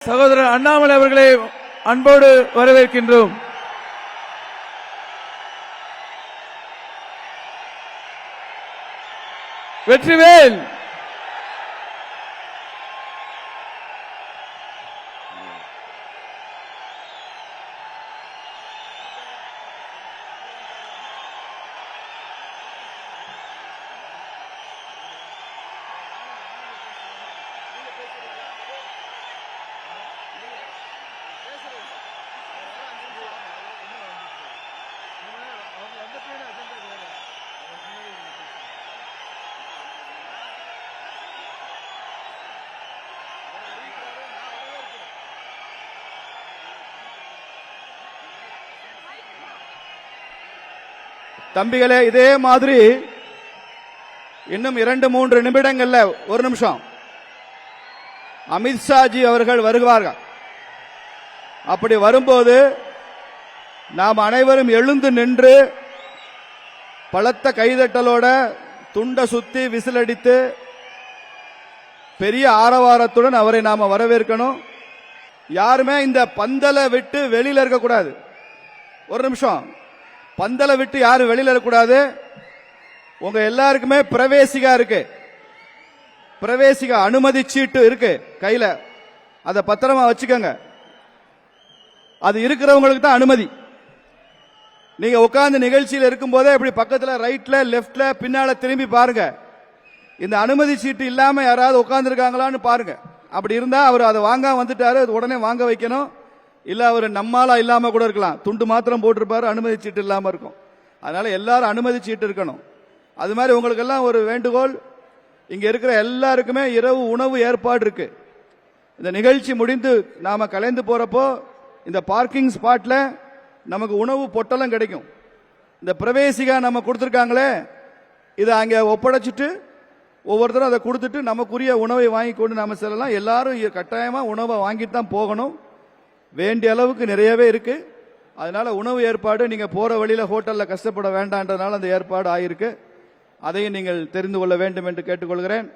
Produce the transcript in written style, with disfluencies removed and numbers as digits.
சகோதரர் அண்ணாமலை அவர்களை அன்போடு வரவேற்கின்றோம். வெற்றிவேல். தம்பிகளே, இதே மாதிரி இன்னும் 2-3 நிமிடங்கள்ல, ஒரு நிமிஷம், அமித்ஷாஜி அவர்கள் வருவார்கள். அப்படி வரும்போது நாம் அனைவரும் எழுந்து நின்று பலத்த கைதட்டலோட துண்ட சுத்தி விசிலடித்து பெரிய ஆரவாரத்துடன் அவரை நாம வரவேற்கணும். யாருமே இந்த பந்தலை விட்டு வெளியில இருக்கக்கூடாது. ஒரு நிமிஷம், பந்தலை விட்டு யாரும் வெளியில இருக்கக்கூடாது. உங்க எல்லாருக்குமே பிரவேசிகா இருக்கு, பிரவேசிக அனுமதி சீட்டு இருக்கு கையில, அதை பத்திரமா வச்சுக்கோங்க. அது இருக்கிறவங்களுக்கு தான் அனுமதி. நீங்க உட்கார்ந்து நிகழ்ச்சியில் இருக்கும் போதே இப்படி பக்கத்துல ரைட்ல லெப்ட்ல பின்னால திரும்பி பாருங்க. இந்த அனுமதி சீட்டு இல்லாம யாராவது உட்கார்ந்து இருக்காங்களான்னு பாருங்க. அப்படி இருந்தா அவர் அதை வாங்க வந்துட்டாரு, உடனே வாங்க வைக்கணும். இல்ல அவர் நம்மாலா இல்லாம கூட இருக்கலாம், துண்டு மாத்திரம் போட்டிருப்பாரு, அனுமதி சீட்டு இல்லாம இருக்கும். அதனால எல்லாரும் அனுமதி சீட்டு இருக்கணும். அது மாதிரி உங்களுக்கு எல்லாம் ஒரு வேண்டுகோள், இங்க இருக்கிற எல்லாருக்குமே இரவு உணவு ஏற்பாடு இருக்கு. இந்த நிகழ்ச்சி முடிந்து நாம கலைந்து போறப்போ இந்த பார்க்கிங் ஸ்பாட்ல நமக்கு உணவு பொட்டலம் கிடைக்கும். இந்த பிரவேசிகா நம்ம கொடுத்துருக்காங்களே, இதை அங்க ஒப்படைச்சிட்டு ஒவ்வொருத்தரும் அதை கொடுத்துட்டு நமக்குரிய உணவை வாங்கி கொண்டு நாம செல்லலாம். எல்லாரும் கட்டாயமா உணவை வாங்கிட்டு தான் போகணும். வேண்டிய அளவுக்கு நிறையவே இருக்கு. அதனால உணவு ஏற்பாடு, நீங்க போற வழியில ஹோட்டல்ல கஷ்டப்பட வேண்டாம்ன்றதுனால அந்த ஏற்பாடு ஆயிருக்கு. அதையும் நீங்கள் தெரிந்து கொள்ள வேண்டும் என்று கேட்டுக்கொள்கிறேன்.